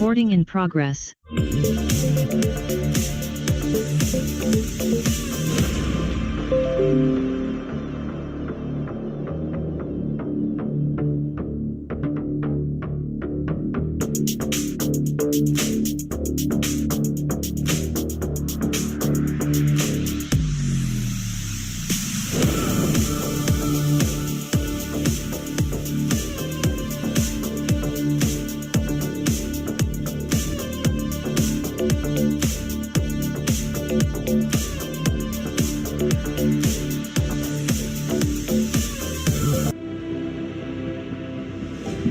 Recording in progress.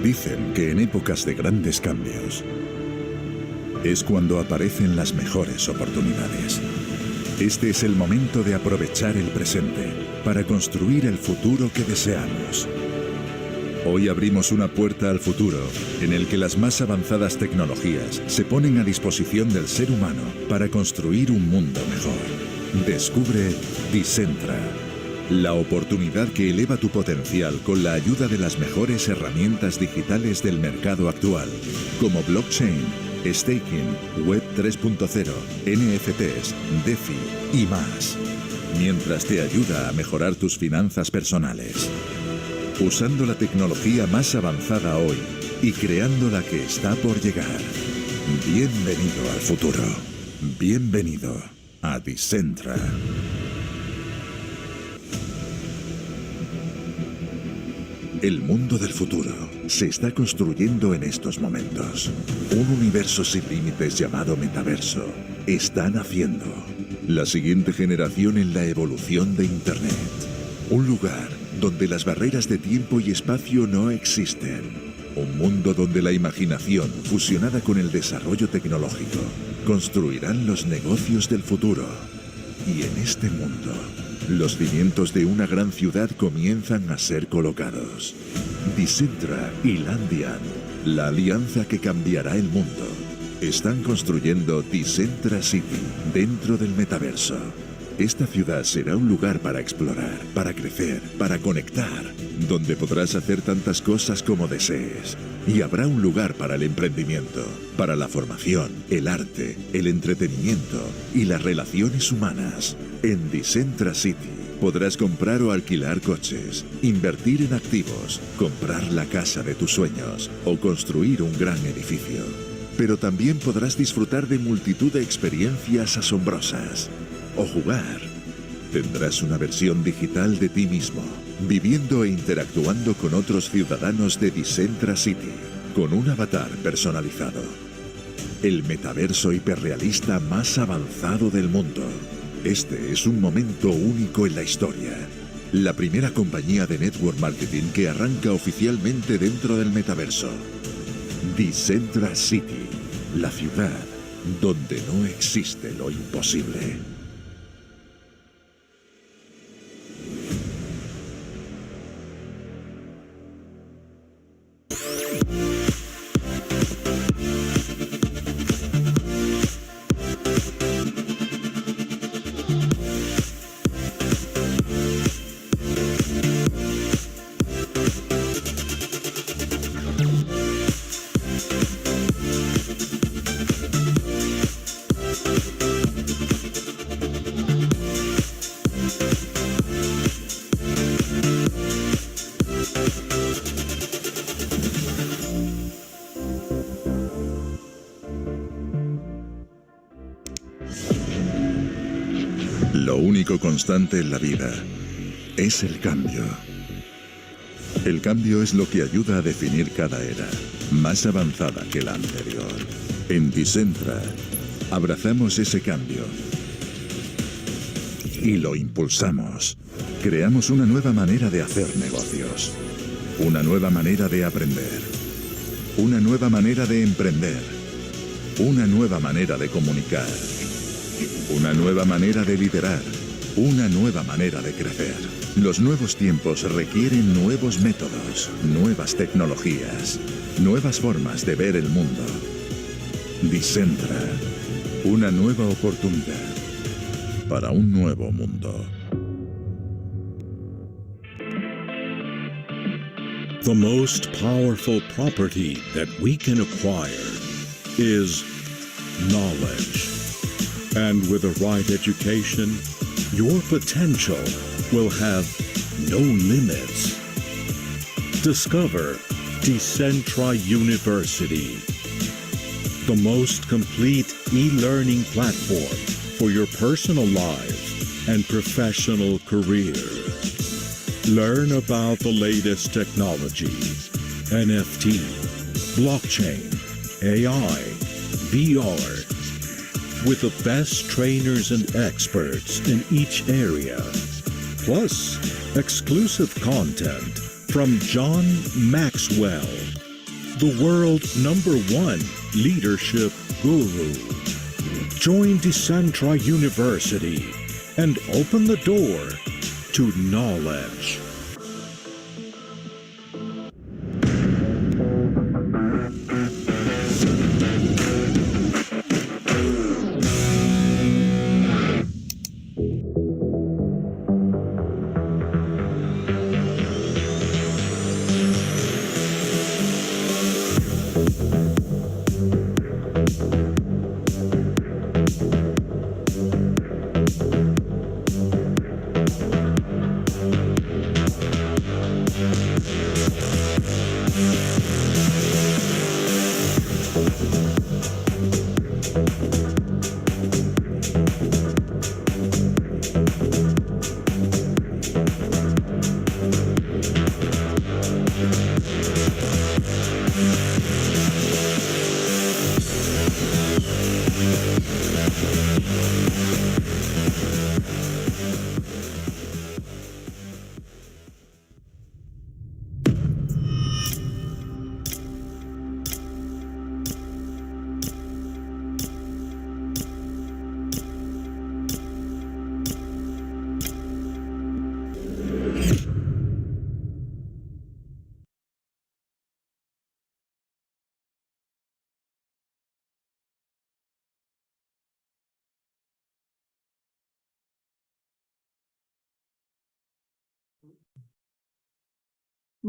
Dicen que en épocas de grandes cambios es cuando aparecen las mejores oportunidades. Este es el momento de aprovechar el presente para construir el futuro que deseamos. Hoy abrimos una puerta al futuro en el que las más avanzadas tecnologías se ponen a disposición del ser humano para construir un mundo mejor. Descubre Decentra, la oportunidad que eleva tu potencial con la ayuda de las mejores herramientas digitales del mercado actual, como blockchain, staking, web 3.0, NFTs, DeFi y más, mientras te ayuda a mejorar tus finanzas personales. Usando la tecnología más avanzada hoy y creando la que está por llegar. Bienvenido al futuro. Bienvenido a Decentra. El mundo del futuro se está construyendo en estos momentos. Un universo sin límites llamado metaverso está naciendo. La siguiente generación en la evolución de Internet. Un lugar donde las barreras de tiempo y espacio no existen. Un mundo donde la imaginación, fusionada con el desarrollo tecnológico, construirán los negocios del futuro. Y en este mundo, los cimientos de una gran ciudad comienzan a ser colocados. Decentra y Landian, la alianza que cambiará el mundo. Están construyendo Decentra City dentro del metaverso. Esta ciudad será un lugar para explorar, para crecer, para conectar, donde podrás hacer tantas cosas como desees. Y habrá un lugar para el emprendimiento, para la formación, el arte, el entretenimiento y las relaciones humanas. En Decentra City podrás comprar o alquilar coches, invertir en activos, comprar la casa de tus sueños o construir un gran edificio. Pero también podrás disfrutar de multitud de experiencias asombrosas o jugar. Tendrás una versión digital de ti mismo, viviendo e interactuando con otros ciudadanos de Decentra City, con un avatar personalizado. El metaverso hiperrealista más avanzado del mundo. Este es un momento único en la historia. La primera compañía de network marketing que arranca oficialmente dentro del metaverso. Decentra City, la ciudad donde no existe lo imposible. Lo único constante en la vida es el cambio. El cambio es lo que ayuda a definir cada era, más avanzada que la anterior. En Decentra, abrazamos ese cambio y lo impulsamos. Creamos una nueva manera de hacer negocios, una nueva manera de aprender, una nueva manera de emprender, una nueva manera de comunicar, una nueva manera de liderar, una nueva manera de crecer. Los nuevos tiempos requieren nuevos métodos, nuevas tecnologías, nuevas formas de ver el mundo. Decentra, una nueva oportunidad para un nuevo mundo. The most powerful property that we can acquire is knowledge. And with the right education, your potential will have no limits. Discover Decentra University, the most complete e-learning platform for your personal life and professional career. Learn about the latest technologies, NFT, blockchain, AI, VR, with the best trainers and experts in each area, plus exclusive content from John Maxwell, the world #1 leadership guru. Join Decentra University and open the door to knowledge.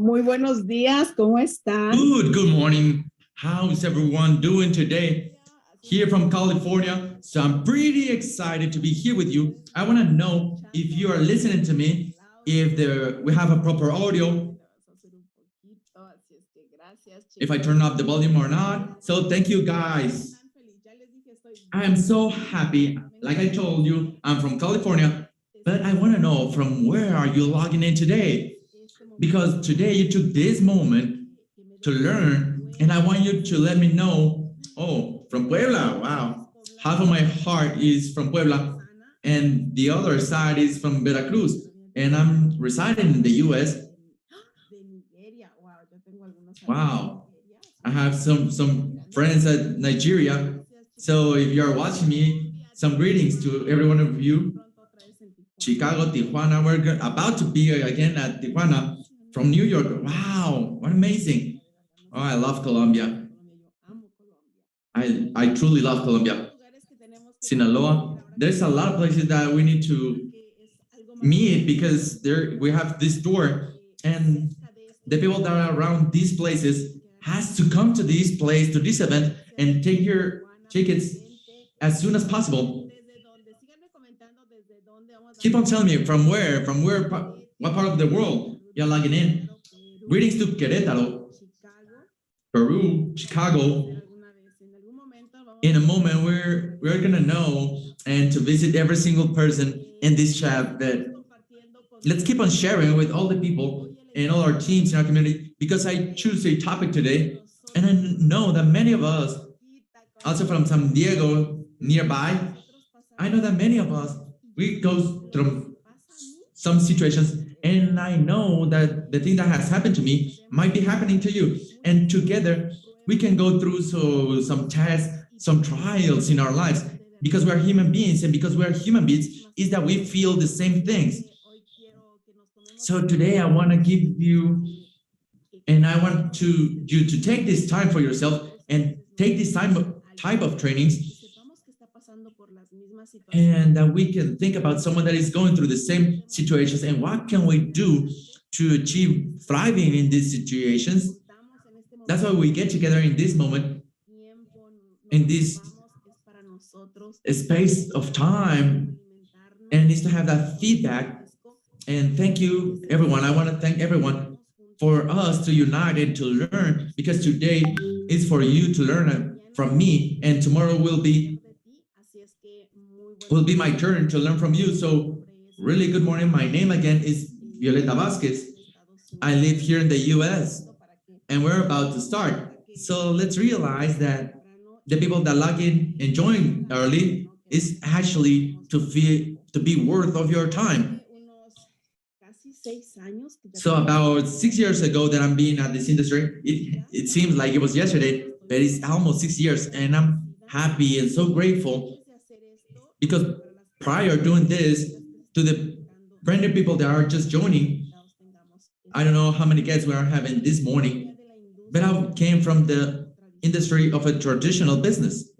Muy buenos días, ¿cómo están? Good morning. How's everyone doing today? Here from California, so I'm pretty excited to be here with you. I want to know if you are listening to me, if we have a proper audio, if I turn up the volume or not. So thank you guys. I am so happy. Like I told you, I'm from California, but I want to know from where are you logging in today? Because today you took this moment to learn, and I want you to let me know, oh, from Puebla, wow. Half of my heart is from Puebla, and the other side is from Veracruz, and I'm residing in the US. Wow, I have some friends at Nigeria. So if you are watching me, some greetings to every one of you. Chicago, Tijuana, we're about to be again at Tijuana from New York. Wow, what amazing. Oh, I love Colombia. I truly love Colombia. Sinaloa. There's a lot of places that we need to meet because there we have this tour, and the people that are around these places has to come to this place, to this event, and take your tickets as soon as possible. Keep on telling me from where, what part of the world you're logging in. Greetings to Querétaro, Peru, Chicago. In a moment, we're gonna know and to visit every single person in this chat. That let's keep on sharing with all the people and all our teams in our community, because I choose a topic today, and I know that many of us, also from San Diego nearby, I know that many of us, we go through some situations, and I know that the thing that has happened to me might be happening to you, and together we can go through some tests, some trials in our lives, because we're human beings, and because we're human beings is that we feel the same things. So today I want to give you, and I want you to take this time for yourself and take this type of trainings, and that we can think about someone that is going through the same situations, and what can we do to achieve thriving in these situations. That's why we get together in this moment, in this space of time, and needs to have that feedback. And thank you, everyone. I want to thank everyone for us to unite and to learn, because today is for you to learn from me, and tomorrow will be my turn to learn from you. So really good morning. My name again is Violeta Vázquez. I live here in the US, and we're about to start. So let's realize that the people that log in and join early is actually to be worth of your time. So about 6 years ago that I'm being at this industry, it seems like it was yesterday, but it's almost 6 years, and I'm happy and so grateful, because prior doing this, to the brand new people that are just joining, I don't know how many guests we are having this morning, but I came from the industry of a traditional business,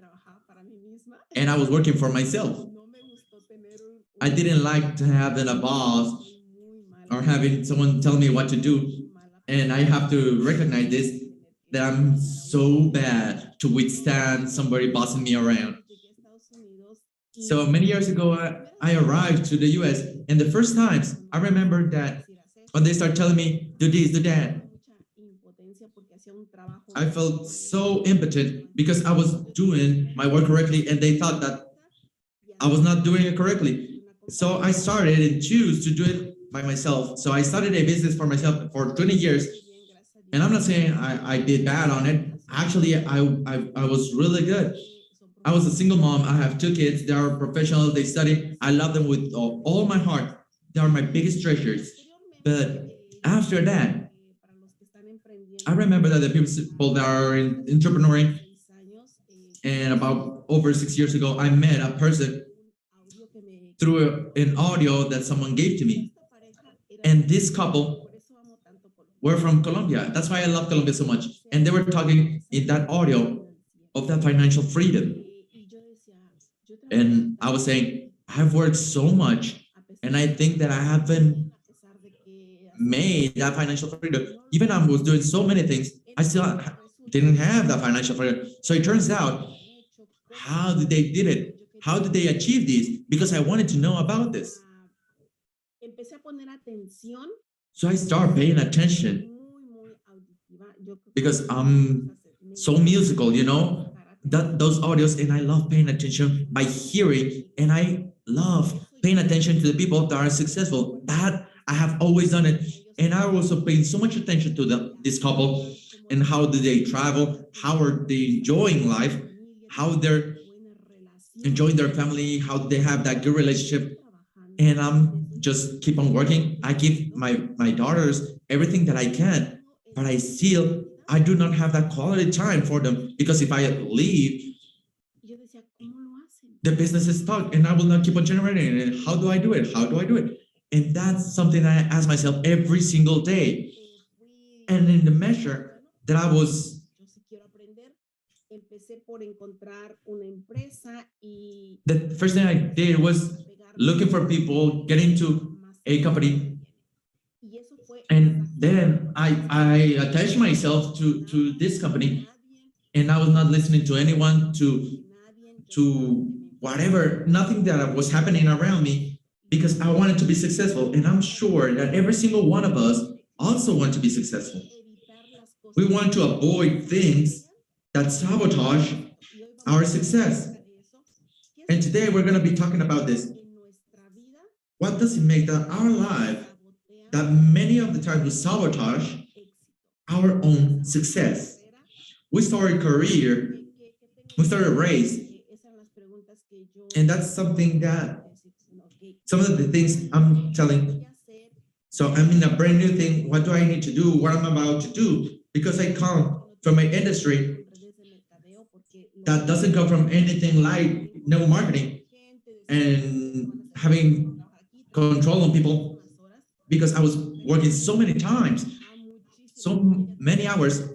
and I was working for myself. I didn't like to have a boss or having someone tell me what to do, and I have to recognize this, that I'm so bad to withstand somebody bossing me around. So many years ago, I arrived to the US, and the first times I remember that when they start telling me, do this, do that, I felt so impotent because I was doing my work correctly, and they thought that I was not doing it correctly. So I started and choose to do it by myself. So I started a business for myself for 20 years. And I'm not saying I did bad on it. Actually, I was really good. I was a single mom. I have 2 kids. They are professionals. They study. I love them with all my heart. They are my biggest treasures. But after that, I remember that the people that are entrepreneuring, and about over 6 years ago, I met a person through an audio that someone gave to me. And this couple were from Colombia. That's why I love Colombia so much. And they were talking in that audio of that financial freedom. And I was saying, I've worked so much, and I think that I haven't made that financial freedom. Even I was doing so many things, I still didn't have that financial freedom. So it turns out, how did they did it? How did they achieve this? Because I wanted to know about this. So I started paying attention because I'm so musical, you know, those audios, and I love paying attention by hearing, and I love paying attention to the people that are successful. That I have always done it. And I also paying so much attention to this couple and how do they travel, how are they enjoying life, how they're enjoying their family, how they have that good relationship. And I'm just keep on working. I give my daughters everything that I can, but I do not have that quality time for them, because if I leave, the business is stuck and I will not keep on generating it. How do I do it? How do I do it? And that's something that I ask myself every single day. And in the measure that I was the first thing I did was looking for people, getting into a company. And then I attached myself to this company, and I was not listening to anyone, to whatever, nothing that was happening around me, because I wanted to be successful. And I'm sure that every single one of us also want to be successful. We want to avoid things that sabotage our success. And today we're going to be talking about this. What does it make that our life, that many of the times we sabotage our own success? We start a career, we start a race, and that's something that, some of the things I'm telling. So I'm in a brand new thing. What do I need to do? What I'm about to do? Because I come from an industry that doesn't come from anything like no marketing and having control on people, because I was working so many times, so many hours.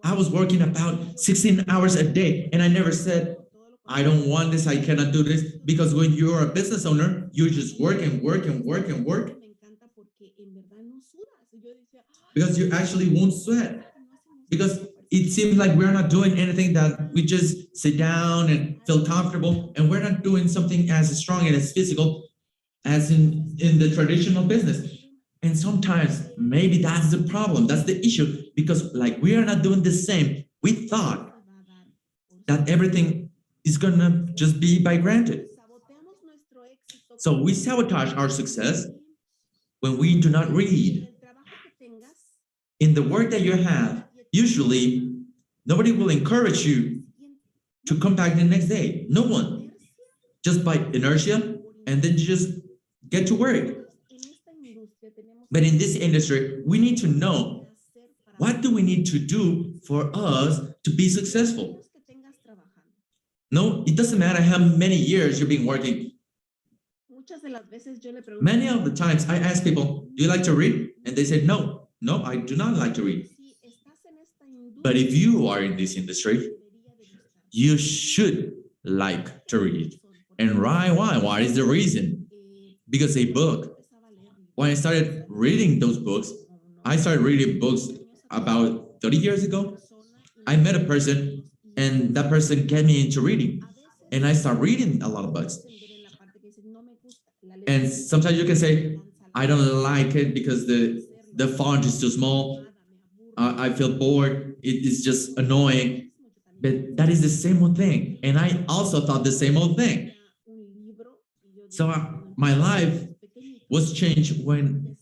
I was working about 16 hours a day, and I never said, I don't want this, I cannot do this, because when you're a business owner, you just work and work and work and work, because you actually won't sweat, because it seems like we're not doing anything, that we just sit down and feel comfortable, and we're not doing something as strong and as physical as in the traditional business. And sometimes maybe that's the problem, that's the issue, because like we are not doing the same. We thought that everything is gonna just be by granted. So we sabotage our success when we do not read. In the work that you have, usually nobody will encourage you to come back the next day. No one. Just by inertia, and then you just get to work. But in this industry, we need to know, what do we need to do for us to be successful? No, it doesn't matter how many years you've been working. Many of the times I ask people, do you like to read? And they said, no, I do not like to read. But if you are in this industry, you should like to read. And why? What is the reason? Because a book, when I started reading those books, I started reading books about 30 years ago. I met a person, and that person get me into reading, and I start reading a lot of books. And sometimes you can say, I don't like it because the font is too small. I feel bored. It is just annoying. But that is the same old thing. And I also thought the same old thing. So my life was changed when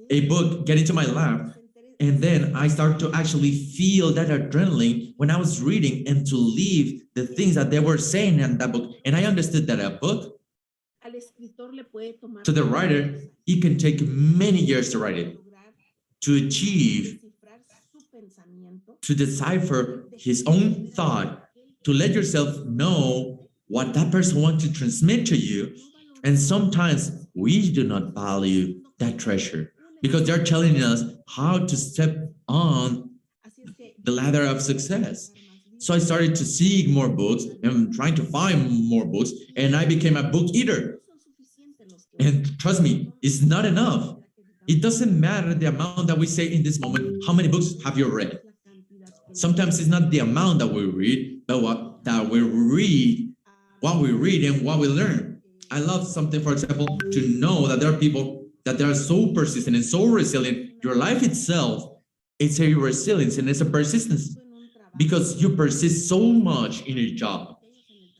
a book get into my lap, and then I start to actually feel that adrenaline when I was reading, and to leave the things that they were saying in that book. And I understood that a book, to the writer, it can take many years to write it, to achieve, to decipher his own thought, to let yourself know what that person wants to transmit to you. And sometimes we do not value that treasure, because they're telling us how to step on the ladder of success. So I started to seek more books and trying to find more books, and I became a book eater. And trust me, it's not enough. It doesn't matter the amount that we say in this moment. How many books have you read? Sometimes it's not the amount that we read, but what we read and what we learn. I love something, for example, to know that there are people that they are so persistent and so resilient. Your life itself, it's a resilience and it's a persistence because you persist so much in your job.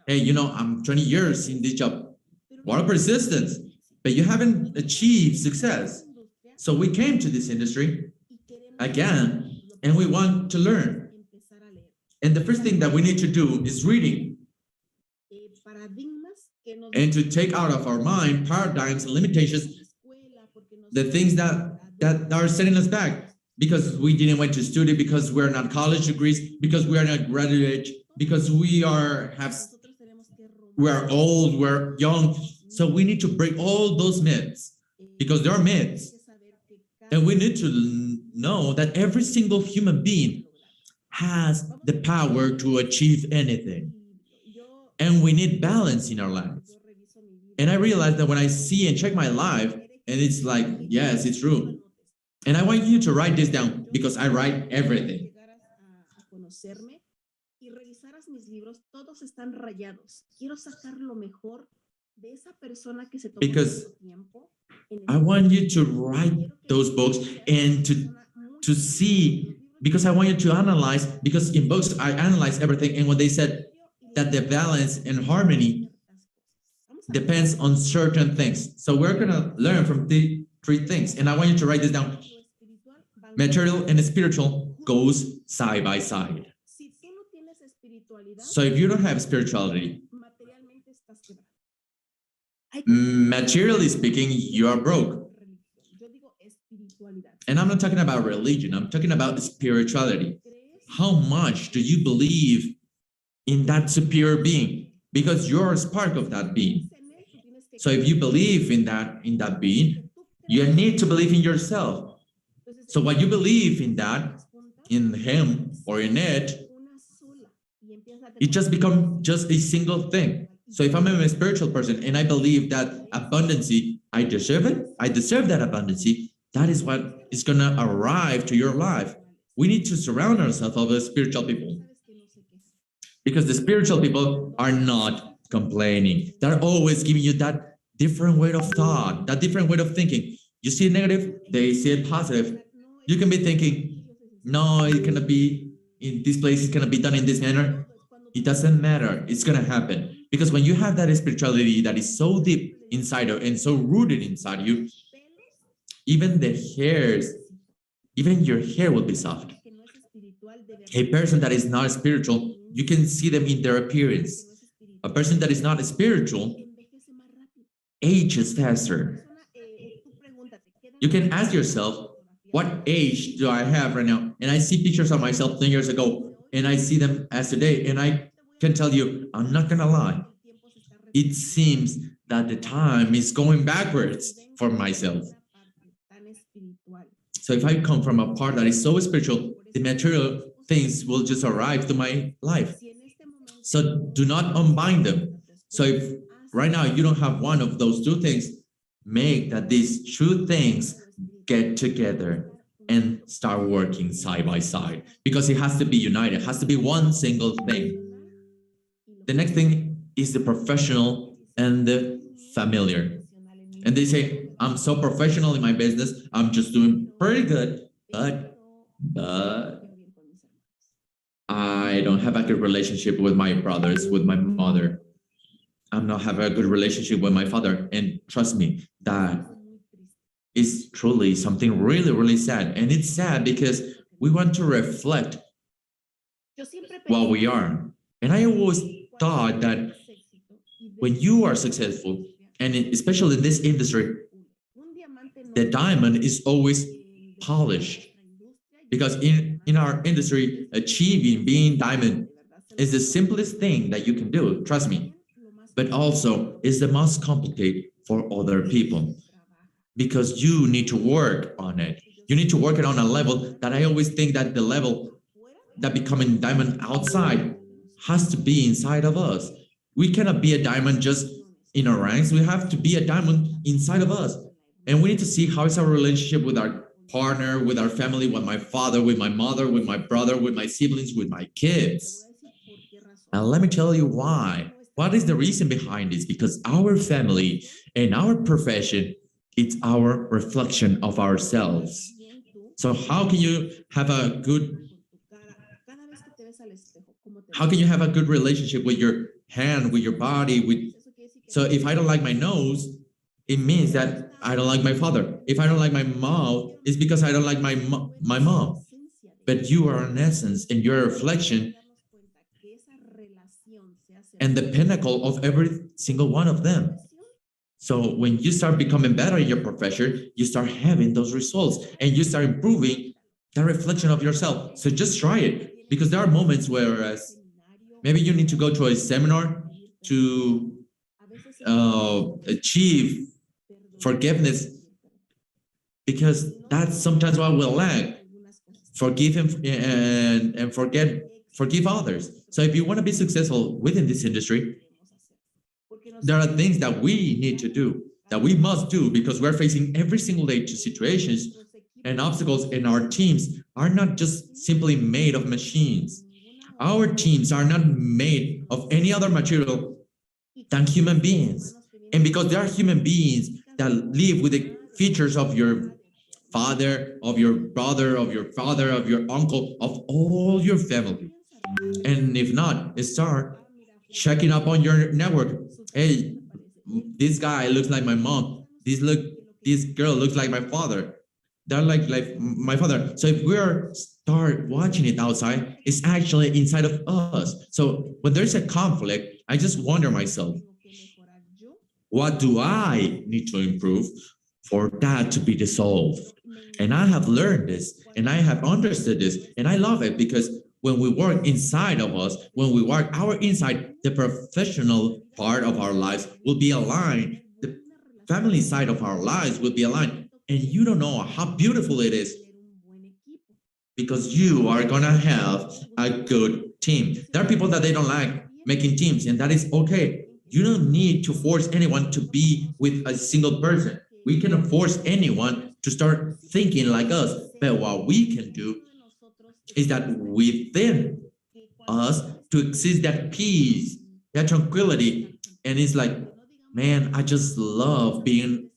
Hey, you know, I'm 20 years in this job. What a persistence, but you haven't achieved success. So we came to this industry again, and we want to learn. And the first thing that we need to do is reading. And to take out of our mind paradigms and limitations, the things that are setting us back because we didn't went to study, because we're not college degrees, because we are not graduate, because we are old, we're young. So we need to break all those myths because there are myths. And we need to know that every single human being has the power to achieve anything. And we need balance in our lives. And I realized that when I see and check my life, and it's like, yes, it's true. And I want you to write this down because I write everything. Because I want you to write those books and to see, because I want you to analyze, because in books I analyze everything, and when they said that the balance and harmony depends on certain things. So we're gonna learn from the three things, and I want you to write this down. Material and spiritual goes side by side. So if you don't have spirituality, materially speaking, you are broke. And I'm not talking about religion, I'm talking about spirituality. How much do you believe in that superior being? Because you're a spark of that being. So if you believe in that being, you need to believe in yourself. So what you believe in that, in him or in it just becomes just a single thing. So if I'm a spiritual person and I believe that abundancy, I deserve it, I deserve that abundancy, that is what is gonna arrive to your life. We need to surround ourselves with spiritual people. Because the spiritual people are not complaining. They're always giving you that different way of thought, that different way of thinking. You see it negative, they see it positive. You can be thinking, no, it cannot be in this place, it's gonna be done in this manner. It doesn't matter, it's gonna happen. Because when you have that spirituality that is so deep inside you and so rooted inside you, even your hair will be soft. A person that is not spiritual, you can see them in their appearance. A person that is not spiritual ages faster. You can ask yourself, what age do I have right now? And I see pictures of myself 10 years ago, and I see them as today, and I can tell you, I'm not gonna lie. It seems that the time is going backwards for myself. So if I come from a part that is so spiritual, the material things will just arrive to my life. So do not unbind them. So if right now you don't have one of those two things, make that these two things get together and start working side by side, because it has to be united. It has to be one single thing. The next thing is the professional and the familiar. And they say, I'm so professional in my business, I'm just doing pretty good, but I don't have a good relationship with my brothers, with my mother. I'm not having a good relationship with my father. And trust me, that is truly something really, really sad. And it's sad because we want to reflect what we are. And I always thought that when you are successful, and especially in this industry, the diamond is always polished. Because in our industry, achieving being diamond is the simplest thing that you can do, trust me. But also is the most complicated for other people. Because you need to work on it. You need to work it on a level that I always think that the level that becoming diamond outside has to be inside of us. We cannot be a diamond just in our ranks. We have to be a diamond inside of us. And we need to see how is our relationship with our partner, with our family, with my father, with my mother, with my brother, with my siblings, with my kids. And let me tell you why. What is the reason behind this? Because our family and our profession, it's our reflection of ourselves. So how can you have a good relationship with your hand, with your body, so if I don't like my nose, it means that I don't like my father. If I don't like my mouth, it's because I don't like my mom. But you are an essence and you're a reflection and the pinnacle of every single one of them. So when you start becoming better in your profession, you start having those results and you start improving the reflection of yourself. So just try it, because there are moments where maybe you need to go to a seminar to achieve forgiveness, because that's sometimes what we'll lack. Forgive and forgive others. So if you want to be successful within this industry, there are things that we need to do, that we must do, because we're facing every single day to situations and obstacles, and our teams are not just simply made of machines. Our teams are not made of any other material than human beings. And because they are human beings that live with the features of your father, of your brother, of your father, of your uncle, of all your family. And if not, start checking up on your network. Hey, this guy looks like my mom. This girl looks like my father. They're like my father. So if we're start watching it outside, it's actually inside of us. So when there's a conflict, I just wonder myself, what do I need to improve for that to be dissolved? And I have learned this, and I have understood this, and I love it, because when we work inside of us, when we work our inside, the professional part of our lives will be aligned. The family side of our lives will be aligned. And you don't know how beautiful it is, because you are going to have a good team. There are people that they don't like making teams, and that is okay. You don't need to force anyone to be with a single person. We cannot force anyone to start thinking like us. But what we can do is that within us to exist that peace, that tranquility. And it's like, man, I just love being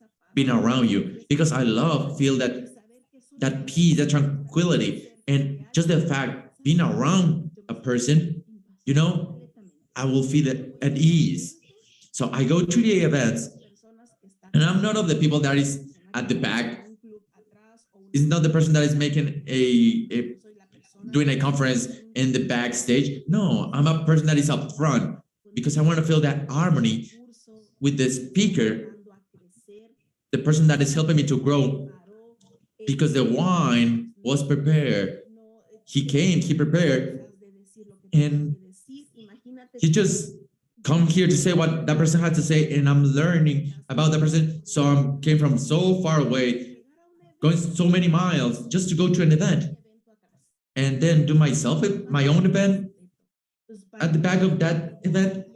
around you, because I love feel that peace, that tranquility. And just the fact being around a person, I will feel at ease. So I go to the events, and I'm not of the people that is at the back. It's not the person that is making doing a conference in the backstage. No, I'm a person that is up front, because I want to feel that harmony with the speaker, the person that is helping me to grow, because the wine was prepared. He came, he prepared, and he just come here to say what that person had to say, and I'm learning about that person. So I came from so far away, going so many miles just to go to an event, and then do my own event at the back of that event.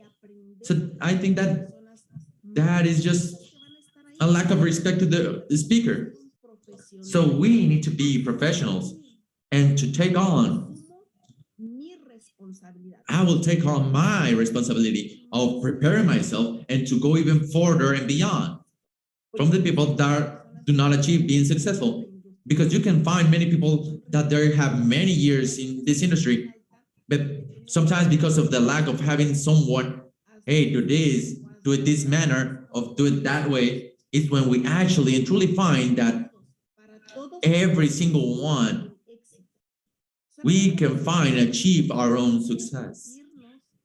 So I think that is just a lack of respect to the speaker. So we need to be professionals and to take on. I will take on my responsibility of preparing myself and to go even further and beyond from the people that do not achieve being successful. Because you can find many people that they have many years in this industry, but sometimes because of the lack of having someone, hey, do it this manner, of do it that way, is when we actually and truly find that every single one, we can find and achieve our own success.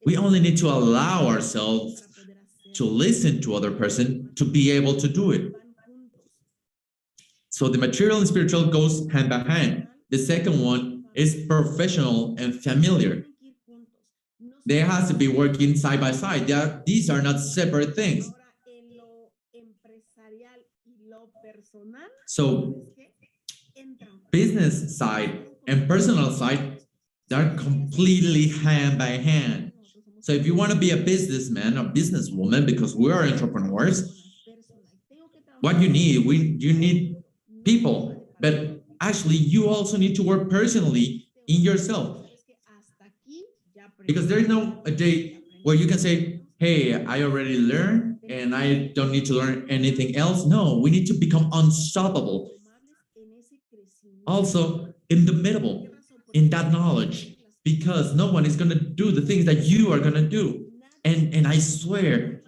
We only need to allow ourselves to listen to other person to be able to do it. So the material and spiritual goes hand by hand. The second one is professional and familiar. They have to be working side by side. These are not separate things. So business side and personal side, they're completely hand by hand. So if you want to be a businessman or businesswoman, because we are entrepreneurs, what you need. You need people, but actually you also need to work personally in yourself, because there is no a day where you can say, hey, I already learned and I don't need to learn anything else. No, we need to become unstoppable. Also, indimitable in that knowledge, because no one is going to do the things that you are going to do. And I swear,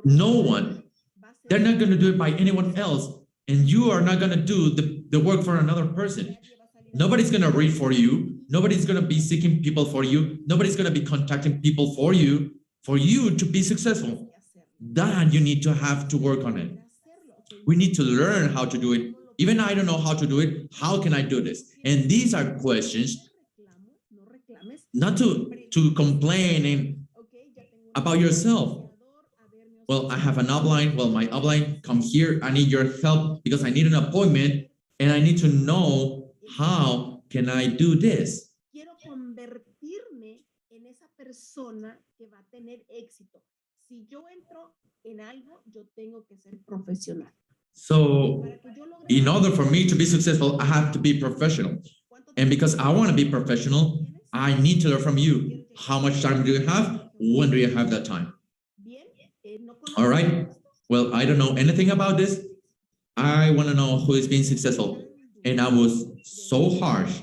no one, they're not going to do it by anyone else. And you are not going to do the work for another person. Nobody's going to read for you. Nobody's going to be seeking people for you. Nobody's going to be contacting people for you to be successful. That you need to have to work on it. We need to learn how to do it. Even I don't know how to do it. How can I do this? And these are questions, not to complain about yourself. Well, I have an upline. Well, my upline, come here. I need your help because I need an appointment and I need to know how can I do this. So in order for me to be successful, I have to be professional. And because I want to be professional, I need to learn from you. How much time do you have? When do you have that time? All right. Well, I don't know anything about this. I want to know who is being successful. And I was so harsh.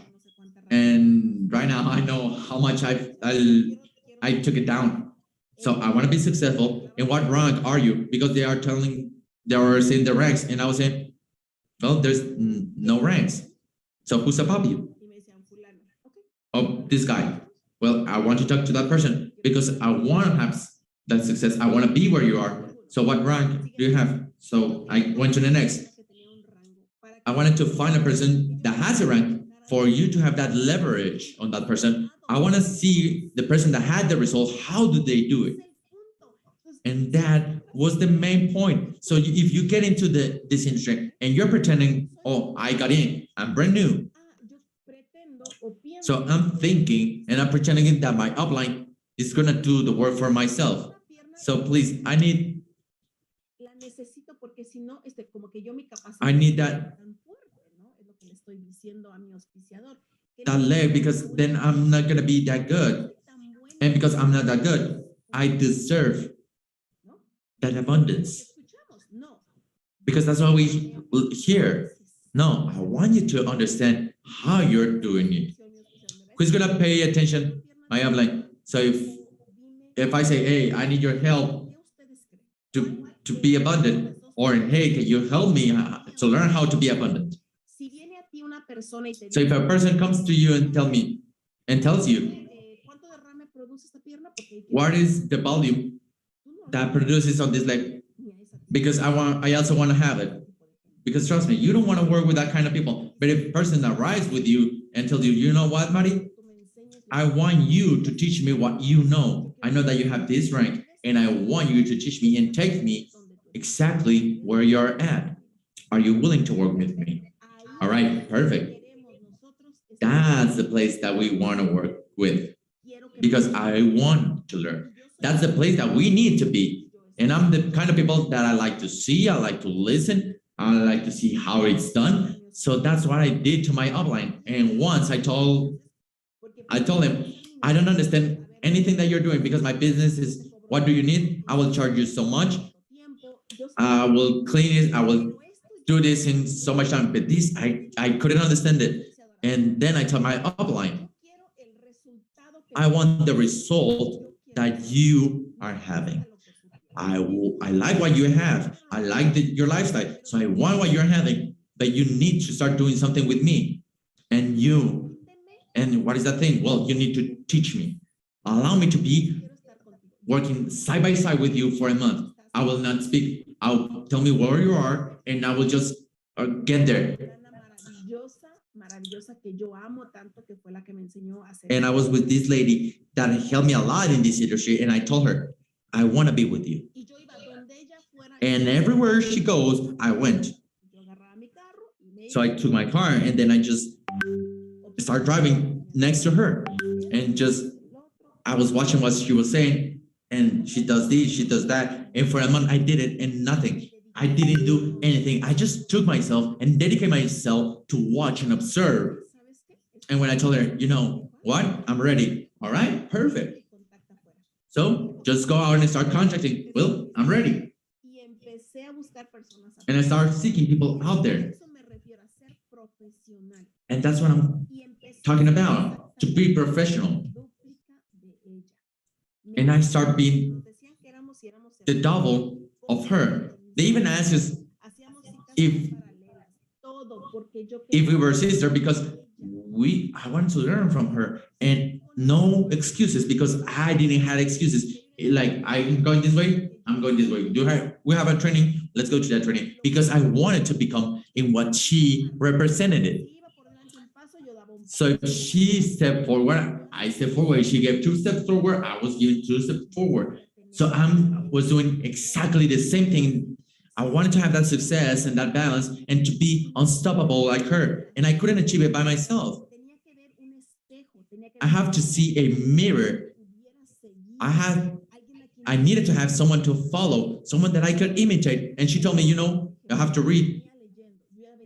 And right now I know how much I took it down. So I want to be successful. And what rank are you? Because they are saying the ranks. And I was saying, well, there's no ranks. So who's above you? Oh, this guy. Well, I want to talk to that person because I want to have that success. I want to be where you are. So what rank do you have? So I went to the next. I wanted to find a person that has a rank for you to have that leverage on that person. I want to see the person that had the result. How do they do it? And that was the main point. So if you get into this industry and you're pretending, oh, I got in, I'm brand new. So I'm thinking and I'm pretending that my upline is going to do the work for myself. So please, I need that leg, because then I'm not going to be that good. And because I'm not that good, I deserve that abundance. Because that's what we hear. No, I want you to understand how you're doing it. Who's going to pay attention? My upline. So if I say, hey, I need your help to be abundant, or hey, can you help me to learn how to be abundant? So if a person comes to you and tells you what is the volume that produces on this leg, because I also want to have it. Because trust me, you don't want to work with that kind of people. But if a person arrives with you and tells you, you know what, Mari? I want you to teach me what you know. I know that you have this rank, and I want you to teach me and take me exactly where you're at. Are you willing to work with me? All right, perfect. That's the place that we want to work with, because I want to learn. That's the place that we need to be. And I'm the kind of people that I like to see, I like to listen, I like to see how it's done. So that's what I did to my upline. And once I told him, I don't understand anything that you're doing, because my business is, what do you need? I will charge you so much. I will clean it. I will do this in so much time. But this, I couldn't understand it. And then I told my upline, I want the result that you are having. I like what you have. I like your lifestyle. So I want what you're having, but you need to start doing something with me. And what is that thing? Well, you need to teach me. Allow me to be working side by side with you for a month. I will not speak. I'll tell me where you are, and I will just get there. And I was with this lady that helped me a lot in this industry, and I told her, I want to be with you. And everywhere she goes, I went. So I took my car, and then I just started driving next to her, and I was watching what she was saying, and she does this, she does that, and for a month I did it and nothing. I didn't do anything. I just took myself and dedicated myself to watch and observe. And when I told her, you know what, I'm ready. All right, perfect. So just go out and start contacting. Well, I'm ready. And I started seeking people out there. And that's what I'm talking about, to be professional. And I start being the double of her. They even asked us if we were sisters, because I wanted to learn from her, and no excuses, because I didn't have excuses. Like, I'm going this way, I'm going this way. We have a training, let's go to that training, because I wanted to become in what she represented. So if she stepped forward, I stepped forward. She gave 2 steps forward, I was giving 2 steps forward. So I was doing exactly the same thing. I wanted to have that success and that balance and to be unstoppable like her. And I couldn't achieve it by myself. I have to see a mirror. I needed to have someone to follow, someone that I could imitate. And she told me, you know, you have to read.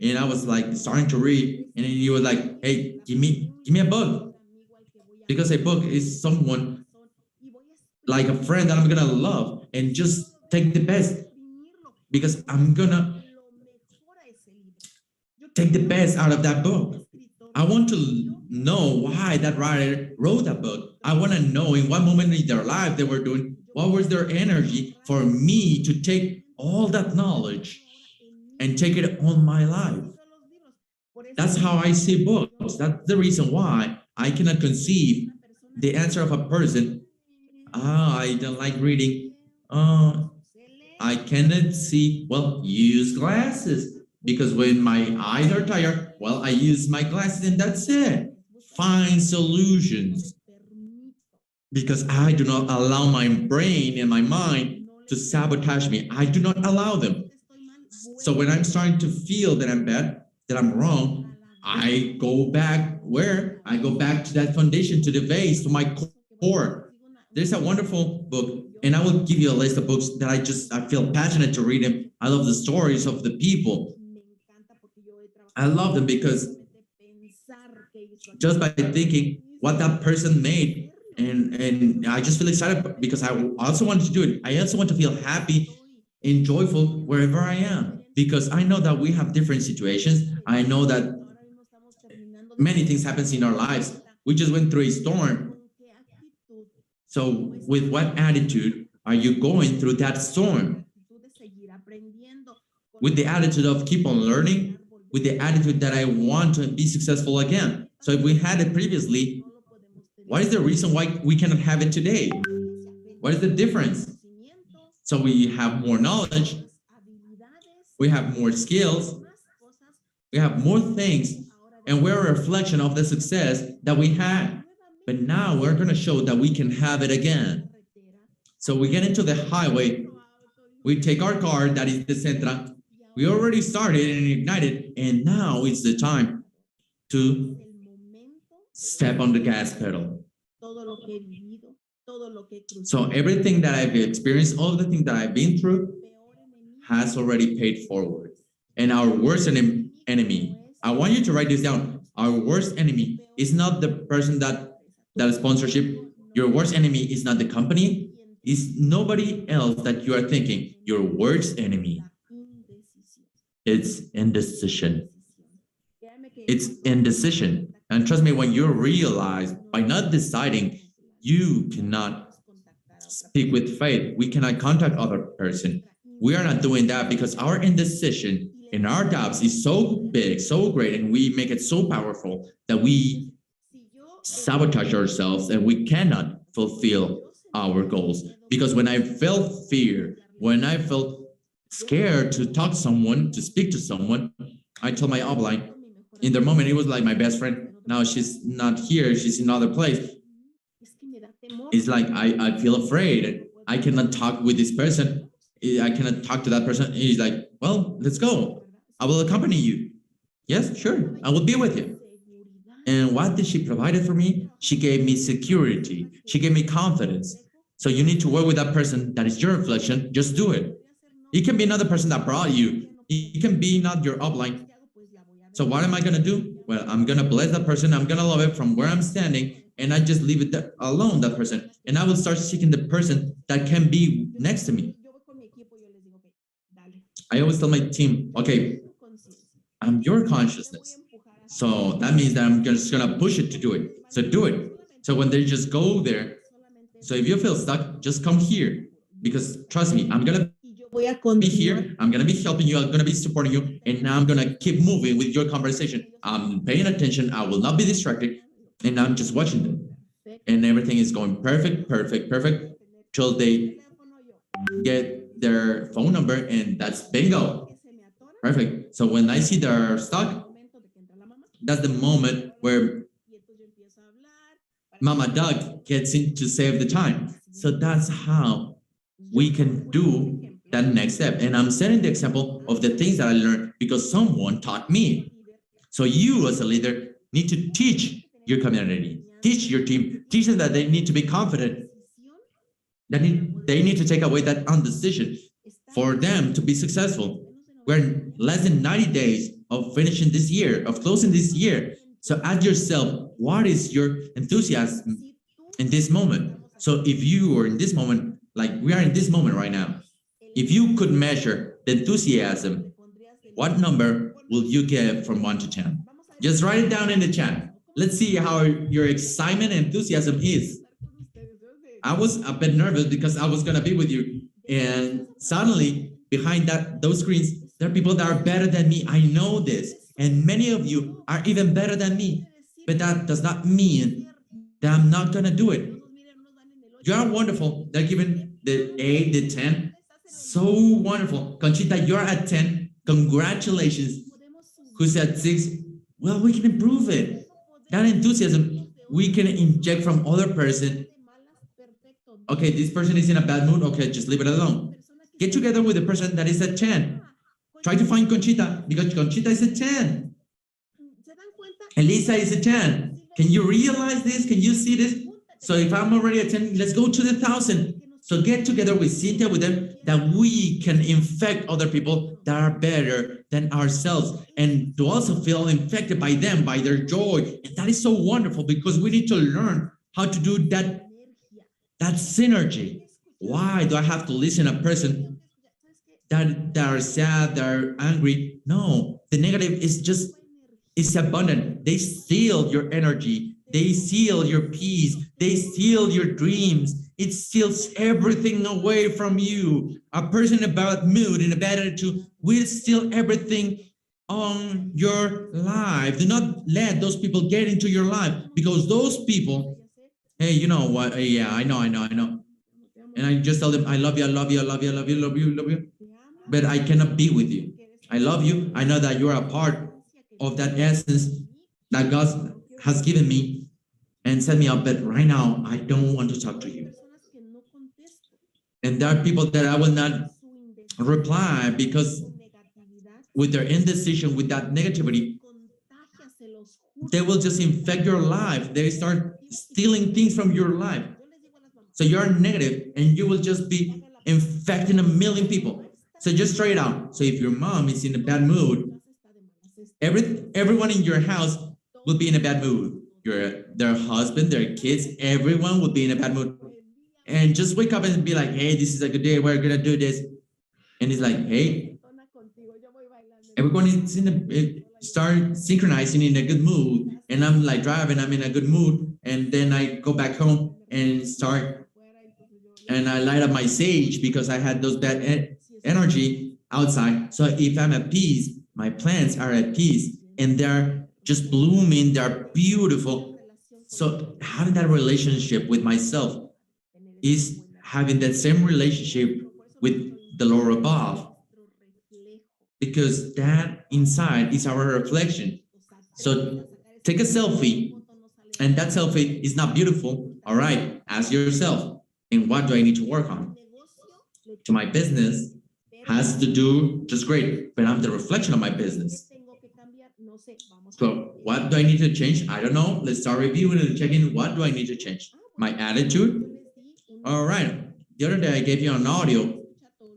And I was like starting to read. And then you were like, hey, give me a book. Because a book is someone like a friend that I'm gonna love and just take the best. Because I'm gonna take the best out of that book. I want to know why that writer wrote that book. I want to know in what moment in their life they were doing, what was their energy for me to take all that knowledge and take it on my life. That's how I see books. That's the reason why I cannot conceive the answer of a person. I don't like reading. I cannot see. Well, use glasses, because when my eyes are tired, well, I use my glasses and that's it. Find solutions, because I do not allow my brain and my mind to sabotage me. I do not allow them. So when I'm starting to feel that I'm bad, that I'm wrong, I go back where? I go back to that foundation, to the base, to my core. There's a wonderful book, and I will give you a list of books that I feel passionate to read them. I love the stories of the people. I love them because just by thinking what that person made, and I just feel excited because I also want to do it. I also want to feel happy and joyful wherever I am, because I know that we have different situations. I know that many things happen in our lives. We just went through a storm. So with what attitude are you going through that storm? With the attitude of keep on learning, with the attitude that I want to be successful again. So if we had it previously, what is the reason why we cannot have it today? What is the difference? So we have more knowledge, we have more skills, we have more things, and we're a reflection of the success that we had. But now we're going to show that we can have it again. So we get into the highway, we take our car, that is Decentra. We already started and ignited, and now it's the time to step on the gas pedal. So everything that I've experienced, all the things that I've been through has already paid forward. And our worst enemy, I want you to write this down. Our worst enemy is not the person that sponsorship. Your worst enemy is not the company. It's nobody else that you are thinking. Your worst enemy, it's indecision. It's indecision. And trust me, when you realize by not deciding, you cannot speak with faith. We cannot contact other person. We are not doing that because our indecision and our doubts is so big, so great, and we make it so powerful that we sabotage ourselves and we cannot fulfill our goals. Because when I felt fear, when I felt scared to talk to someone, to speak to someone, I told my upline, in the moment, it was like my best friend. Now she's not here, she's in another place. It's like, I feel afraid. I cannot talk with this person. I cannot talk to that person. He's like, well, let's go. I will accompany you. Yes, sure. I will be with you. And what did she provide for me? She gave me security. She gave me confidence. So you need to work with that person that is your reflection. Just do it. It can be another person that brought you. It can be not your upline. So what am I going to do? Well, I'm going to bless that person. I'm going to love it from where I'm standing. And I just leave it alone, that person. And I will start seeking the person that can be next to me. I always tell my team, okay, I'm your consciousness. So that means that I'm just going to push it to do it. So do it. So when they just go there, so if you feel stuck, just come here. Because trust me, I'm going to be here. I'm going to be helping you. I'm going to be supporting you. And now I'm going to keep moving with your conversation. I'm paying attention. I will not be distracted. And I'm just watching them. And everything is going perfect, perfect, perfect. Till they get their phone number, and that's bingo. Perfect. So when I see they're stuck, that's the moment where Mama Duck gets in to save the time. So that's how we can do that next step. And I'm setting the example of the things that I learned because someone taught me. So you as a leader need to teach your community, teach your team, teach them that they need to be confident, that they need to take away that undecision for them to be successful. We're less than 90 days of finishing this year, of closing this year. So ask yourself, what is your enthusiasm in this moment? So if you are in this moment, like we are in this moment right now, if you could measure the enthusiasm, what number will you give from 1 to 10? Just write it down in the chat. Let's see how your excitement and enthusiasm is. I was a bit nervous because I was gonna be with you, and suddenly behind those screens, there are people that are better than me. I know this, and many of you are even better than me, but that does not mean that I'm not gonna do it. You are wonderful. They're giving the 8, the 10. So wonderful. Conchita, you're at 10. Congratulations. Who's at 6? Well, we can improve it. That enthusiasm we can inject from other person. Okay, this person is in a bad mood. Okay, just leave it alone. Get together with the person that is at 10. Try to find Conchita because Conchita is at 10. Elisa is at 10. Can you realize this? Can you see this? So if I'm already at 10, let's go to the 1,000. So get together with Cynthia, with them, that we can infect other people that are better than ourselves, and to also feel infected by them, by their joy. And that is so wonderful because we need to learn how to do that synergy. Why do I have to listen to a person that are sad, that are angry? No, the negative is abundant. They steal your energy. They steal your peace. They steal your dreams. It steals everything away from you. A person in a bad mood, in a bad attitude, will steal everything on your life. Do not let those people get into your life, because those people, hey, you know what? Yeah, I know. And I just tell them, I love you, I love you, I love you, I love you, love you, love you. But I cannot be with you. I love you. I know that you're a part of that essence that God has given me and set me up, but right now I don't want to talk to you. And there are people that I will not reply because with their indecision, with that negativity, they will just infect your life. They start stealing things from your life. So you're negative and you will just be infecting a million people. So just try it out. So if your mom is in a bad mood, everyone in your house will be in a bad mood. Their husband, their kids, everyone will be in a bad mood. And just wake up and be like, hey, this is a good day. We're going to do this. And it's like, hey, everyone is start synchronizing in a good mood. And I'm like driving, I'm in a good mood. And then I go back home and and I light up my sage because I had those bad energy outside. So if I'm at peace, my plants are at peace and they're just blooming, they're beautiful. So having that relationship with myself is having that same relationship with the Lord above, because that inside is our reflection. So take a selfie, and that selfie is not beautiful. All right, ask yourself, and what do I need to work on? To my business has to do just great, but I'm the reflection of my business. So what do I need to change? I don't know. Let's start reviewing and checking what do I need to change. My attitude. All right. The other day I gave you an audio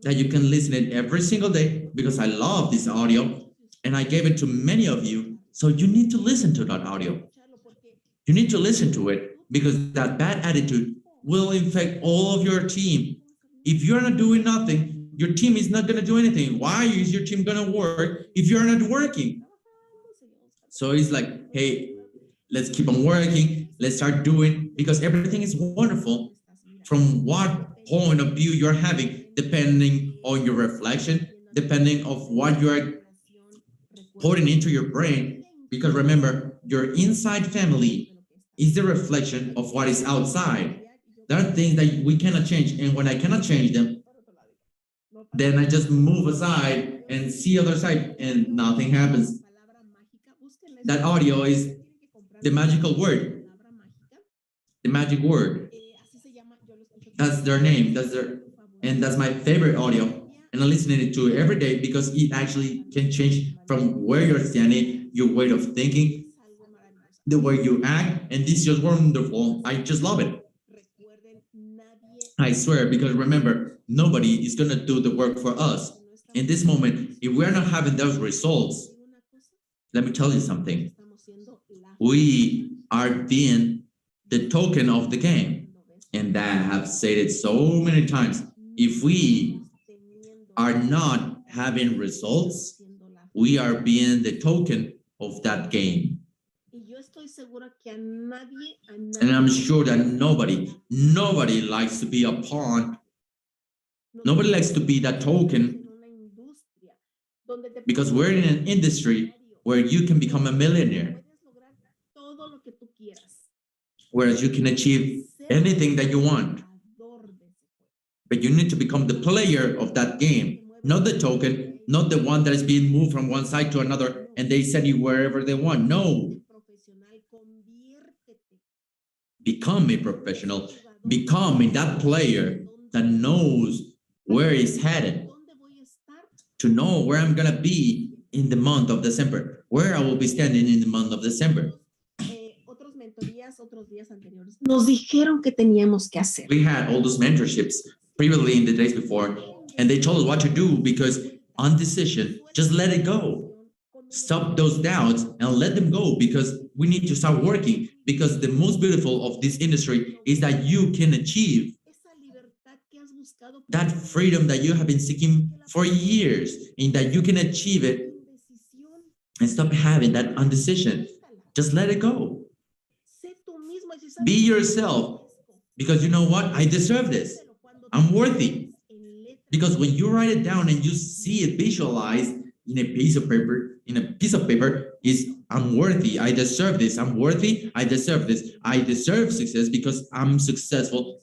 that you can listen it every single day because I love this audio and I gave it to many of you. So you need to listen to that audio. You need to listen to it because that bad attitude will infect all of your team. If you're not doing nothing, your team is not going to do anything. Why is your team going to work if you're not working? So it's like, hey, let's keep on working. Let's start doing, because everything is wonderful from what point of view you're having, depending on your reflection, depending of what you're putting into your brain. Because remember, your inside family is the reflection of what is outside. There are things that we cannot change. And when I cannot change them, then I just move aside and see other side and nothing happens. That audio is the magical word. The magic word. That's their name. And that's my favorite audio. And I'm listening to it every day because it actually can change from where you're standing, your way of thinking, the way you act, and this is just wonderful. I just love it. I swear, because remember, nobody is gonna do the work for us. In this moment, if we're not having those results, let me tell you something. We are being the token of the game. And I have said it so many times. If we are not having results, we are being the token of that game. And I'm sure that nobody likes to be a pawn. Nobody likes to be that token, because we're in an industry where you can become a millionaire, whereas you can achieve anything that you want. But you need to become the player of that game, not the token, not the one that is being moved from one side to another and they send you wherever they want. No. Become a professional. Become that player that knows where he's headed. To know where I'm going to be in the month of December, where I will be standing in the month of December. Nos dijeron que teníamos que hacer. We had all those mentorships previously in the days before, and they told us what to do because on decision, just let it go. Stop those doubts and let them go, because we need to start working, because the most beautiful of this industry is that you can achieve that freedom that you have been seeking for years, and that you can achieve it and stop having that indecision. Just let it go. Be yourself, because you know what? I deserve this. I'm worthy. Because when you write it down and you see it visualized in a piece of paper, is I'm worthy. I deserve this. I'm worthy. I deserve this. I deserve success because I'm successful.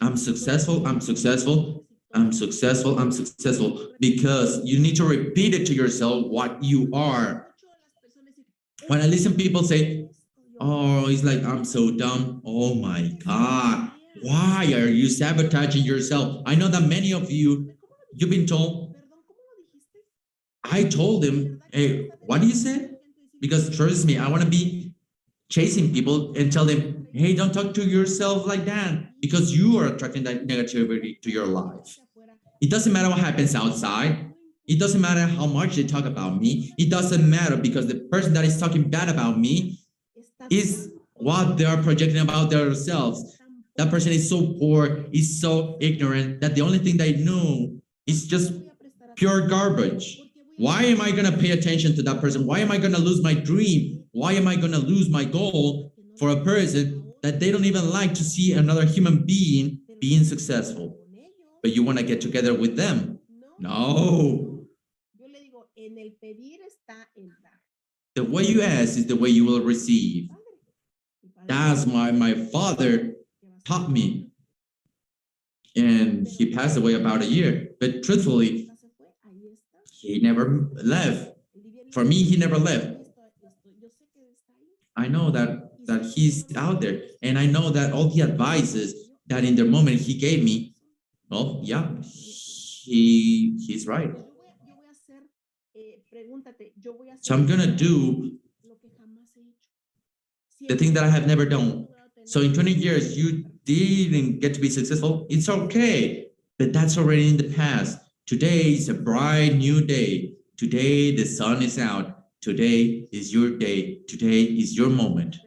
I'm successful. I'm successful. I'm successful. I'm successful. Because you need to repeat it to yourself what you are. When I listen to people say, oh, it's like, I'm so dumb. Oh my God. Why are you sabotaging yourself? I know that many of you, you've been told. I told them, hey, what do you say? Because trust me, I want to be chasing people and tell them, hey, don't talk to yourself like that, because you are attracting that negativity to your life. It doesn't matter what happens outside. It doesn't matter how much they talk about me. It doesn't matter, because the person that is talking bad about me is what they are projecting about themselves. That person is so poor, is so ignorant, that the only thing they know is just pure garbage. Why am I going to pay attention to that person? Why am I going to lose my dream? Why am I going to lose my goal for a person that they don't even like to see another human being being successful? But you want to get together with them? No. The way you ask is the way you will receive. That's why my father taught me. And he passed away about a year. But truthfully, he never left. For me, he never left. I know that he's out there. And I know that all the advices that in the moment he gave me, well, yeah, he's right. So I'm going to do the thing that I have never done. So in 20 years, you didn't get to be successful. It's okay. But that's already in the past. Today is a bright new day. Today the sun is out. Today is your day. Today is your moment.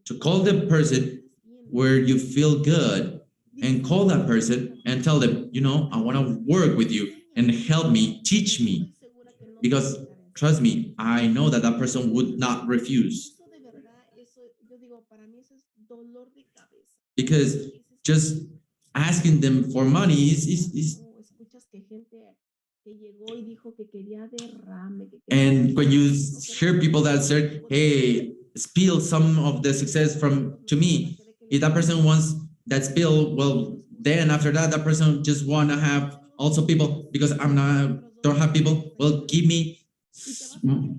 To call the person where you feel good and call that person and tell them, I want to work with you and help me, teach me. Because trust me, I know that that person would not refuse. Because just asking them for money is and when you hear people that say, hey, spill some of the success to me, if that person wants that spill, well, then after that, that person just want to have also people, because don't have people, well, give me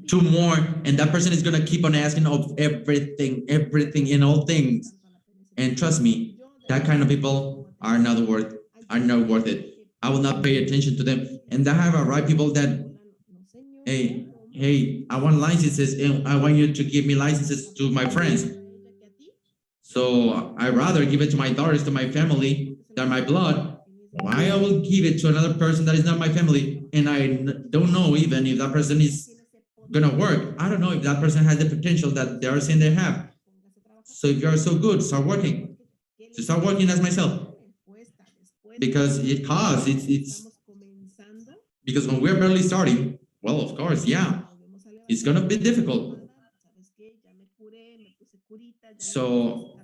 2 more, and that person is going to keep on asking of everything in all things. And trust me, that kind of people are not worth it. I will not pay attention to them. And I have a right people that, hey, I want licenses and I want you to give me licenses to my friends. So I rather give it to my daughters, to my family, than my blood. Why I will give it to another person that is not my family, and I don't know even if that person is gonna work. I don't know if that person has the potential that they are saying they have. So if you are so good, start working. So start working as myself, because it costs. It's because when we're barely starting, well, of course, yeah, it's gonna be difficult. So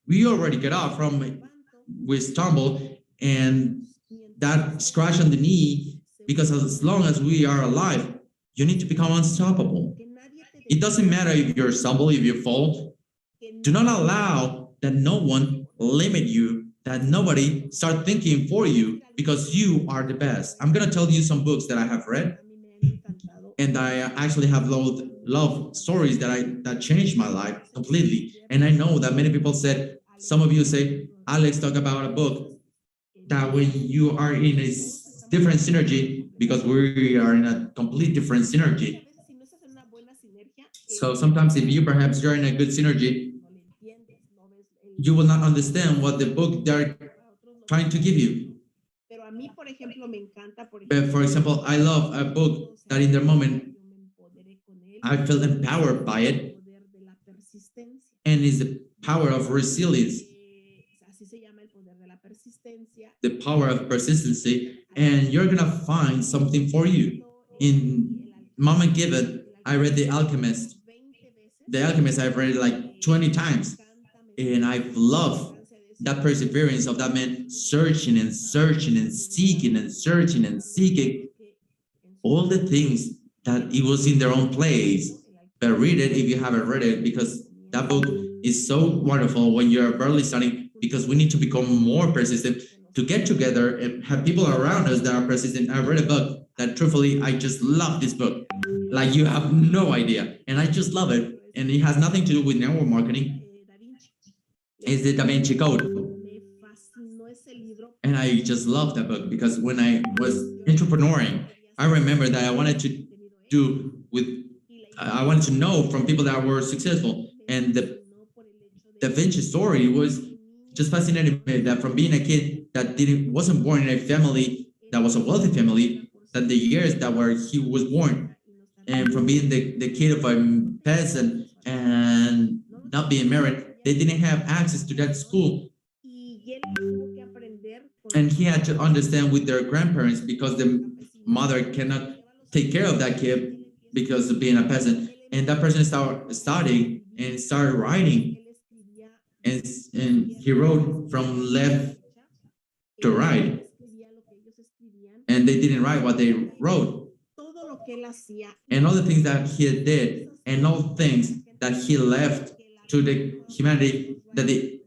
we already get off from, we stumble, and that scratch on the knee, because as long as we are alive, you need to become unstoppable. It doesn't matter if you stumble, if you fall. Do not allow that no one limit you, that nobody start thinking for you, because you are the best. I'm gonna tell you some books that I have read, and I actually have love stories that changed my life completely. And I know that many people said, some of you say, Alex, talk about a book that when you are in a different synergy, because we are in a complete different synergy. So sometimes if you perhaps you're in a good synergy, you will not understand what the book they're trying to give you. But for example, I love a book that in the moment I feel empowered by it, and is the power of resilience, the power of persistency, and you're gonna find something for you. In Mama Gibbon, I read The Alchemist. The Alchemist I've read like 20 times, and I've loved that perseverance of that man, searching and searching and seeking and searching and seeking all the things that it was in their own place. But read it if you haven't read it, because that book is so wonderful when you're barely starting, because we need to become more persistent to get together and have people around us that are persistent. I read a book that truthfully, I just love this book. Like you have no idea. And I just love it. And it has nothing to do with network marketing. It's the Da Vinci Code. And I just love that book, because when I was entrepreneuring, I remember that I wanted to know from people that were successful. And the Da Vinci story was just fascinating me, that from being a kid that wasn't born in a family that was a wealthy family, that the years that were he was born, and from being the kid of a peasant and not being married, they didn't have access to that school. And he had to understand with their grandparents, because the mother cannot take care of that kid because of being a peasant. And that person started studying and started writing. And he wrote from left to right. And they didn't write what they wrote. And all the things that he did, and all things that he left to the humanity, that the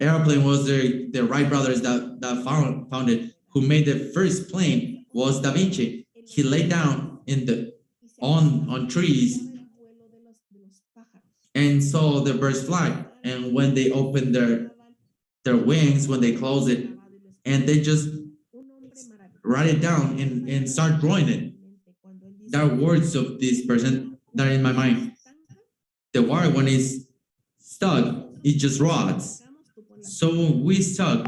airplane was the Wright brothers that found it, who made the first plane was Da Vinci. He laid down on trees and saw the birds fly. And when they opened their wings, when they close it, and they just write it down and start drawing it. There are words of this person that are in my mind. The water, when it's stuck, it just rots. So we stuck.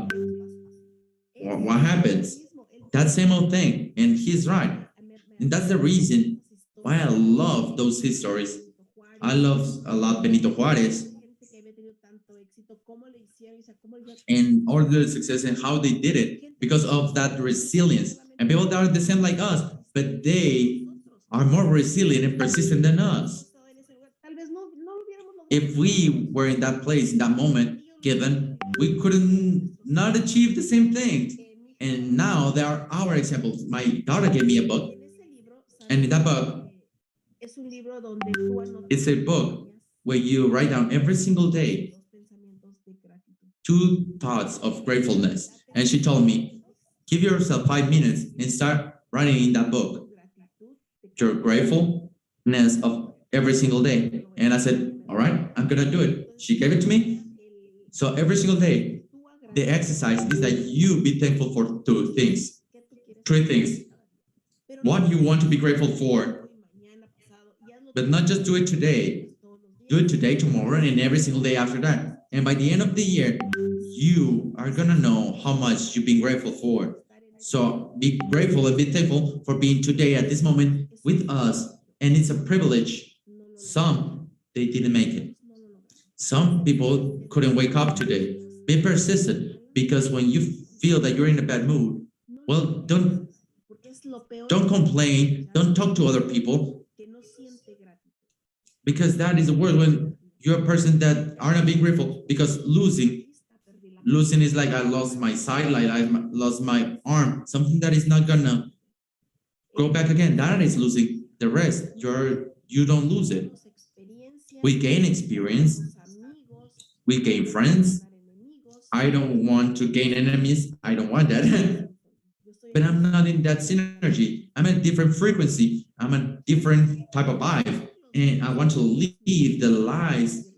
What happens? that same old thing, and he's right. And that's the reason why I love those histories. I love a lot Benito Juarez and all the success and how they did it because of that resilience. And people that are the same like us, but they are more resilient and persistent than us. If we were in that place, in that moment, given, we couldn't not achieve the same things. And now there are our examples. My daughter gave me a book, and in that book, it's a book where you write down every single day 2 thoughts of gratefulness. And she told me, give yourself 5 minutes and start writing in that book your gratefulness of every single day. And I said, all right, I'm gonna do it. She gave it to me. So every single day, the exercise is that you be thankful for 2 things, 3 things. What you want to be grateful for, but not just do it today. Do it today, tomorrow, and every single day after that. And by the end of the year, you are gonna know how much you've been grateful for. So be grateful and be thankful for being today at this moment with us. And it's a privilege. Some, they didn't make it. Some people couldn't wake up today. Be persistent, because when you feel that you're in a bad mood, well, don't complain, don't talk to other people, because that is the word when you're a person that are not being grateful, because losing is like I lost my sideline, I lost my arm, something that is not gonna go back again. That is losing. The rest, you don't lose it. We gain experience, we gain friends. I don't want to gain enemies. I don't want that. But I'm not in that synergy. I'm at a different frequency. I'm a different type of vibe. And I want to live the lives.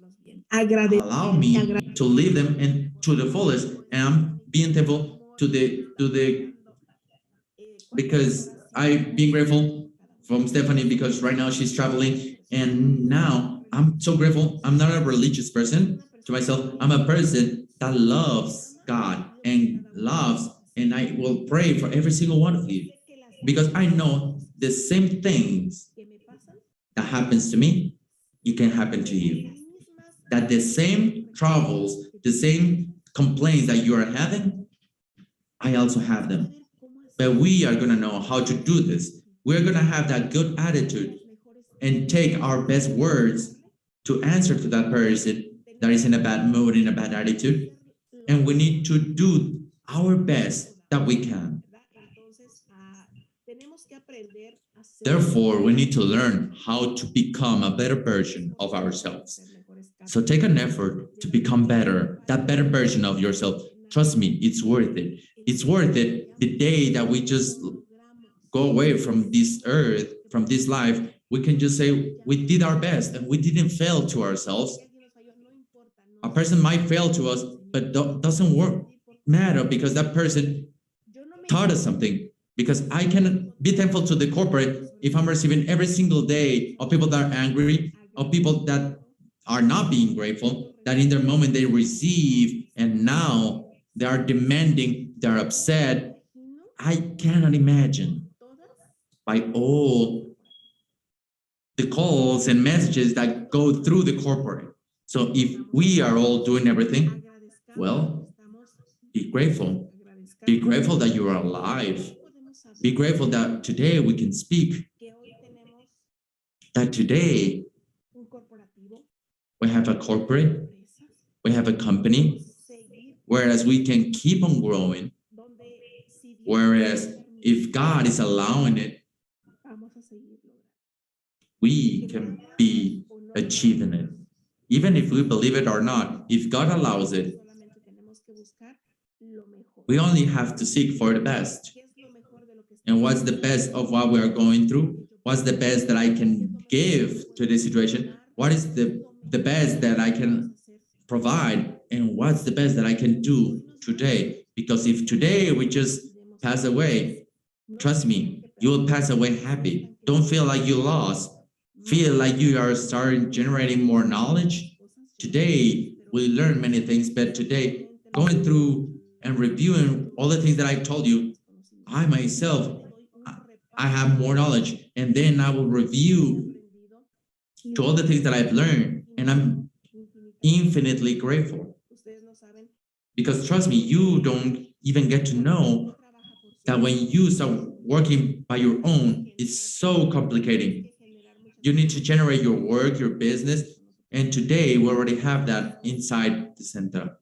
Allow me to live them and to the fullest. And I'm being thankful to the because I'm being grateful from Stephanie, because right now she's traveling. And now I'm so grateful. I'm not a religious person to myself. I'm a person that loves God and loves, and I will pray for every single one of you, because I know the same things that happens to me, it can happen to you. That the same troubles, the same complaints that you are having, I also have them. But we are going to know how to do this. We're going to have that good attitude and take our best words to answer to that person that is in a bad mood, in a bad attitude. And we need to do our best that we can. Therefore, we need to learn how to become a better version of ourselves. So take an effort to become better, that better version of yourself. Trust me, it's worth it. It's worth it. The day that we just go away from this earth, from this life, we can just say we did our best and we didn't fail to ourselves. A person might fail to us, but doesn't matter, because that person taught us something. Because I can be thankful to the corporate if I'm receiving every single day of people that are angry, of people that are not being grateful, that in their moment they receive and now they are demanding, they're upset. I cannot imagine by all the calls and messages that go through the corporate. So if we are all doing everything, well, be grateful. Be grateful that you are alive. Be grateful that today we can speak. That today we have a corporate, we have a company, whereas we can keep on growing. Whereas if God is allowing it, we can be achieving it. Even if we believe it or not, if God allows it, we only have to seek for the best. And what's the best of what we are going through? What's the best that I can give to this situation? What is the best that I can provide? And what's the best that I can do today? Because if today we just pass away, trust me, you will pass away happy. Don't feel like you lost. Feel like you are starting generating more knowledge. Today, we learn many things, but today, going through and reviewing all the things that I told you, I myself, I have more knowledge, and then I will review to all the things that I've learned, and I'm infinitely grateful. Because trust me, you don't even get to know that when you start working by your own, it's so complicated. You need to generate your work, your business, and today we already have that inside Decentra.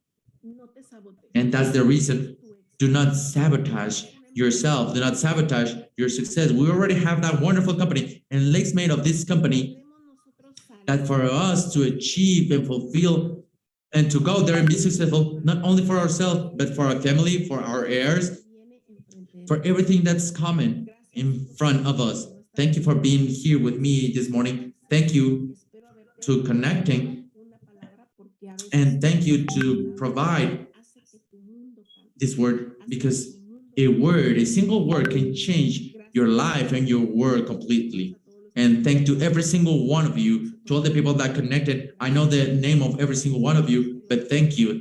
And that's the reason. Do not sabotage yourself. Do not sabotage your success. We already have that wonderful company, and let's make of this company that for us to achieve and fulfill and to go there and be successful, not only for ourselves, but for our family, for our heirs, for everything that's common in front of us. Thank you for being here with me this morning. Thank you to connecting, and thank you to provide this word, because a single word can change your life and your world completely. And thank to every single one of you, to all the people that connected. I know the name of every single one of you, but thank you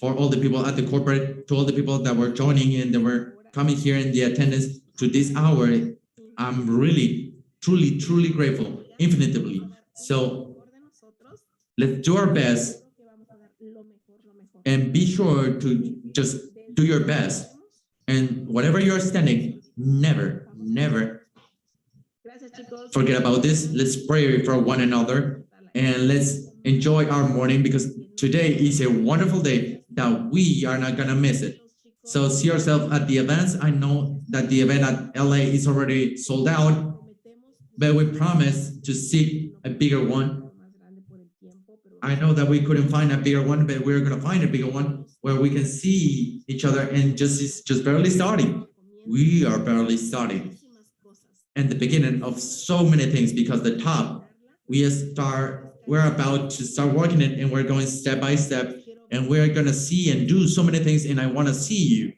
for all the people at the corporate, to all the people that were joining and that were coming here in the attendance to this hour. I'm really, truly, truly grateful, infinitely. So let's do our best and be sure to just do your best. And whatever you're standing, never, never forget about this. Let's pray for one another and let's enjoy our morning, because today is a wonderful day that we are not gonna miss it. So see yourself at the events. I know that the event at LA is already sold out, but we promise to seek a bigger one. I know that we couldn't find a bigger one, but we're gonna find a bigger one where we can see each other, and just barely starting. We are barely starting. And the beginning of so many things, because the top, we're about to start working it, and we're going step by step, and we're gonna see and do so many things, and I wanna see you.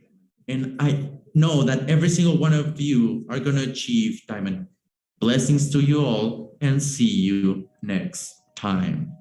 And I know that every single one of you are gonna achieve diamond. Blessings to you all, and see you next time.